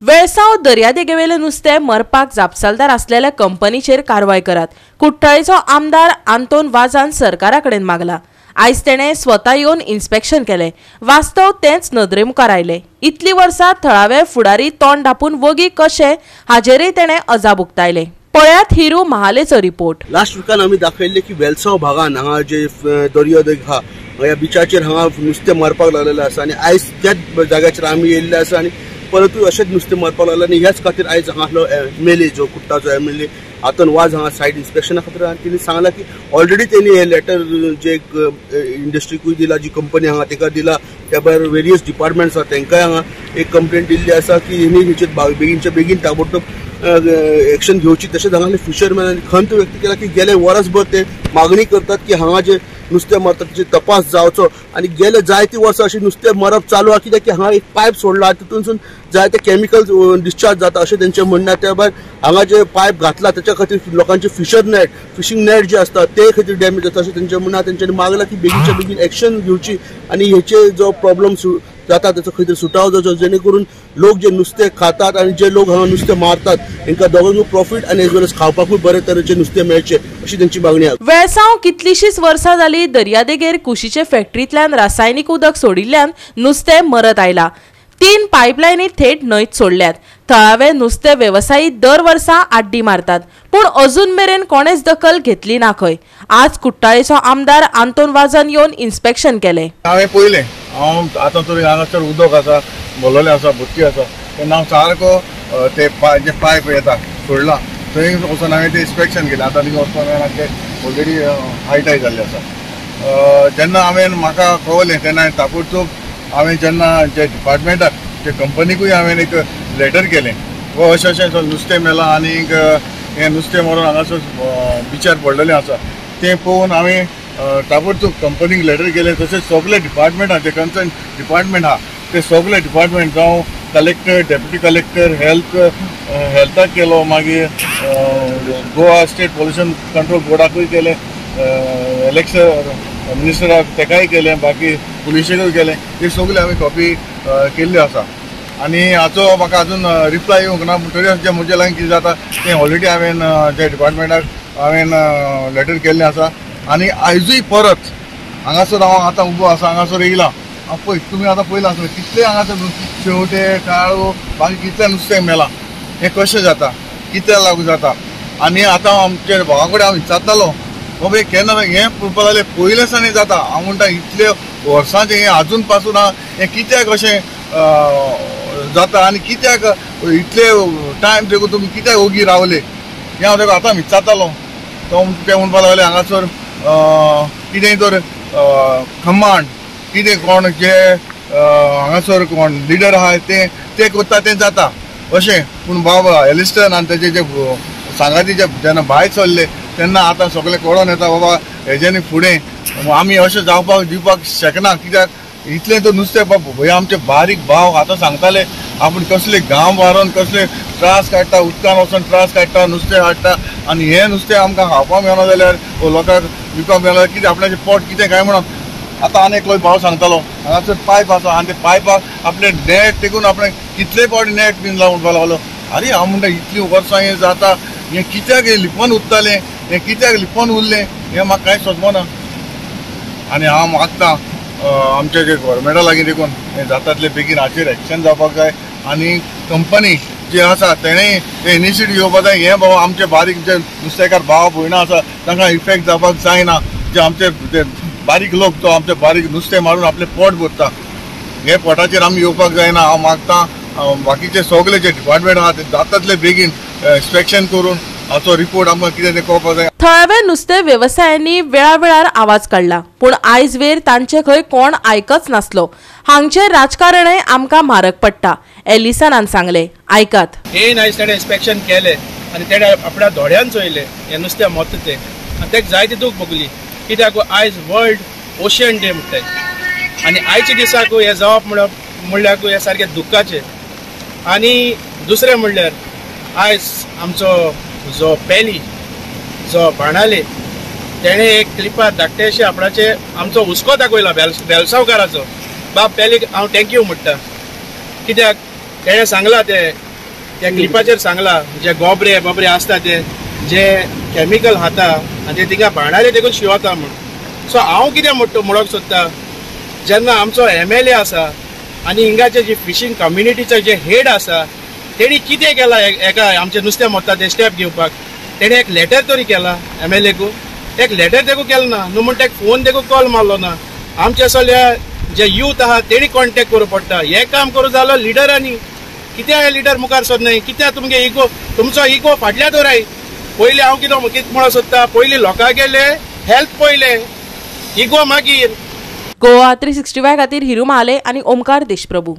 वेळसाव दर्यादेगेवेले नुस्तें मरपाक जापसालदार असलेल्या कंपनीचेर कारवाय करात. कुट्टाळेचो आमदार आंतोन वाझान सरकारा कडेन मागला. आयज तेणें स्वता येवन इन्स्पेक्शन केलें. वास्तव तेंच नदरे मुखार आयलें. इतली वर्सां थळावे फुडारी तोंड धापून वगी कशे हाजेरय तेणें अजाप उक्तायलें. पळयात हिरू महालेचो रिपोर्ट. लास्ट विकान आमी दाखयल्ले की वेलसाव भागान हांगा जे दर्यादेग हा ह्या बिचाचेर हांगा नुस्तें मरपाक लागलेलें आसा आनी आयज त्याच जाग्याचेर आमी येयल्ले आसा आनी परतूय अशेंच नुस्तें मरपाक लागलें आनी ह्याच खातीर आयज हांगासलो MLA जो कुट्टाचो MLA आतन वाज हांगा सायट इन्स्पेक्शना खातीर तिणें सांगला की ऑलरेडी तेणी हे लेटर जे इंडस्ट्रीकूय दिला, जी कंपनी हांगा ताका दिला, त्या भायर वेरियस डिपार्टमेंट्स आसा तांकांय हांगा एक कंप्लेंट दिल्ली आसा की हेणी हेचेर बेगीनच्या बेगीन ताबडतोब एक्शन घेवची. तशेंच हांगासले फिशरमॅनांनी खंत व्यक्त केला की गेले वरसभर ते मागणी करतात की हांगा जे नुस्तें मरता ताचे तपास जावचो आनी गेले जायती वर्सां अशी नुस्तें मरप चालू आहा कित्याक की हांगा एक पायप सोडला तितूनसून जायते केमिकल डिस्चार्ज जाता अशें तेंचें म्हणणें आसा. त्या भायर हांगा जे पायप घातला ताच्या खातीर लोकांचे फिशिंग नेट जे आसता ते खातीर डॅमेज जाता अशें तेंचें म्हणणें आसा. तेंच्यांनी मागला की बेगीनच्या बेगीन एक्शन घेवची आनी हेचे जो प्रॉब्लम जाता ताचो खंय तरी सुटाव जावचो, जेणे करून लोक जे नुस्तें खातात आनी जे लोक हांगा नुस्तें मारतात तांकां दोगांकूय प्रॉफीट आनी एज वेल एज खावपाकूय बरे तरेचें नुस्तें मेळचें अशी तेंची मागणी आसा. वेळसाव कितलीशींच वर्सां जाली दर्यादेगेर कुशीचे फॅक्टरींतल्यान रासायनीक उदक सोडिल्ल्यान नुस्तें मरत आयलां. 3 पायपलायनी थेट न्हंयत सोडल्यात. थळावे नुस्तें वेवसायी दर वर्सा आड्डी मारतात, पूण अजून मेरेन कोणेच दखल घेतली ना खंय. आज कुट्टाळेचो आमदार आंतोन वाझान येवन इन्स्पेक्शन केलें. हांवें पळयलें आतां तरी हांगासर उदक आसा, भरलेलें आसा, भरती आसा, तेन्ना हांव सारको ते जे पायप येता सोडला थंय वचून हांवें तें इन्स्पेक्शन केलें. आतां थंय वचपाक मेळना, ते ऑलरेडी हायटाय जाल्लें आसा. जेन्ना म्हाका कळलें तेन्ना हांवें ताबडतोब जेन्ना जे डिपार्टमेंटाक जे कंपनीकूय हांवें एक लेटर केलें व अशें नुस्तें मेलां आनीक हें नुस्तें मरून हांगासर बिचार पडलेलें आसा तें पळोवन हांवें ताबडतोब कंपनीक लेटर केलें. तशेंच सगळे डिपार्टमेंट जे कन्सर्न डिपार्टमेंट आहा ते सगळे डिपार्टमेंट जावं कलेक्टर, डेप्युटी कलेक्टर, हेल्थाक केलो, मागीर गोवा स्टेट पोल्युशन कंट्रोल बोर्डाकूय केलें, इलेक्शन मिनिस्टराक तेकाय केलें, बाकी पुलिशेकूय केलें. हे सगळे हांवें कॉपी केल्ल्यो आसा आनी हाचो म्हाका अजून रिप्लाय येवंक ना. तरी जे म्हजे लागीं कितें जाता तें ऑलरेडी हांवें जे डिपार्टमेंटाक हांवें लेटर केल्लें आसा आनी आयजूय परत हांगासर हांव आतां उबो आसा, हांगासर येयला. पळय तुमी आतां पळयलां आसतलें कितले हांगासर शेवटे, काळो, बाकी कितलें नुस्तें मेलां, हें कशें जाता, कित्याक लागून जाता. आनी आतां आमचे भावा कडेन हांव विचारतालो बाबा केन्ना हें पळोवपाक लागलें पयले सावनी जाता. हांव म्हणटा इतले वर्सांचें हें आजून पासून हें कित्याक अशें जाता आनी कित्याक इतले टायम देखून तुमी कित्याक ओगी रावले हें हांव ताका आतां विचारतालो. तो ते म्हणपाक लागले हांगासर कितेंय तर कमांड कितें कोण जे हांगासर कोण लिडर आहा ते करता तें जाता अशें. पूण बाबा एलिस्टन आनी तेजे जे सांगाती जेन्ना भायर सरले तेन्ना आतां सगळें कळोन येता बाबा हेज्यानी फुडें आमी अशें जावपाक दिवपाक शकना. कित्याक इतलें तर नुस्तें भंय आमचे बारीक भाव आतां सांगताले आपूण कसले गांव मारून कसले त्रास काडटा, उदकान वचून त्रास काडटा, नुस्तें हाडटा आनी हें नुस्तें आमकां खावपाक मेळना जाल्यार लोकांक विकपाक मेळना कितें आपल्याचें पोट कितें काय म्हणून. आतां आनी एकलो भाव सांगतालो हांगासर पायप आसा आनी ते पायपाक आपले नेट तेकून आपणे कितले पावटी नेट बीन लावन म्हणपाक लागलो. आरे हांव म्हणटा इतलीं वर्सां हें जाता, हें कित्याक हें लिपोवन उरतालें, हें कित्याक लिपोवन उरलें हें म्हाका कांय समजना. आनी हांव मागतां आमचे जे गव्हर्मेंटा लागीं देखून हें जाता तितलें बेगीन हाचेर एक्शन जावपाक जाय आनी कंपनी जे आसा तेणेंय ते इनिशिएटीव घेवपाक जाय. हें बाबा आमचे बारीक जे नुस्तेकार भाव भयणां आसा तांकां इफेक्ट जावपाक जायना. जे आमचे बारीक लोक तो आमचे बारीक नुस्तें मारून आपलें पोट भरता हे पोटाचेर आमी येवपाक जायना. हांव मागतां बाकीचे सगळे जे डिपार्टमेंट आहा ते जाता तितले बेगीन इन्स्पेक्शन करून हाचो रिपोर्ट आमकां कितें तें कळपाक जाय. थळावे नुस्तें वेवसायांनी वेळावेळार आवाज काडला, पूण आयज वेर तांचे खंय कोण आयकच नासलो. हांगचें राजकारणय आमकां म्हारग पडटा, एलिसनान सांगलें. आयकात. हें आयज ताणें इन्स्पेक्शन केलें आनी तेणें आपल्या दोळ्यान चोयलें हें नुस्तें मरता तें आनी ताका जायती दूख भोगली. कित्याक आयज वर्ल्ड ओशन डे म्हणटाय आनी आयच्या दिसाक हें जावप म्हणल्यार हें सारकें दुख्खाचें. आनी दुसरें म्हणल्यार आयज आमचो जो पेली जो बाणाले तेणें एक क्लिपार धाकटेशे आपणाचे आमचो हुस्को दाखयला वेलसावकाराचो. बाब पेलीक हांव थँक्यू म्हणटा कित्याक तेणें सांगलां ते त्या क्लिपाचेर सांगला जे गोबरे बाबरे असता ते जे केमिकल खाता आणि ते तिका भांडारे देखून शिवता म्हणून. सो हांव कितें म्हणूंक सोदता, जेन्ना आमचो MLA आसा आनी हिंगाचे जे फिशींग कम्युनिटीचे जे हेड आसा तेणी कितें केला एका आमचे नुस्तें मोत्ता ते स्टेप घेवपाक. तेणे एक लेटर तरी केला MLA को, एक लेटर देखू केलो ना न्हू म्हणटा एक फोन देखू कॉल मारलो ना. आमचे सगळ्या जे यूथ आहा तेणी कॉन्टेक्ट करूं पडटा. हे काम करूं जालो लिडरांनी. कित्याक हे लिडर मुखार सरनाय? कित्याक तुमगे इगो, तुमचो इगो फाटल्या दवराय. पयलीं हांव कितें म्हणूंक सोदता, पयलीं लोकांक गेले हेल्थ पयले, इगो मागीर. गोवा 365 खातीर हिरू महाले आनी ओमकार देशप्रभू.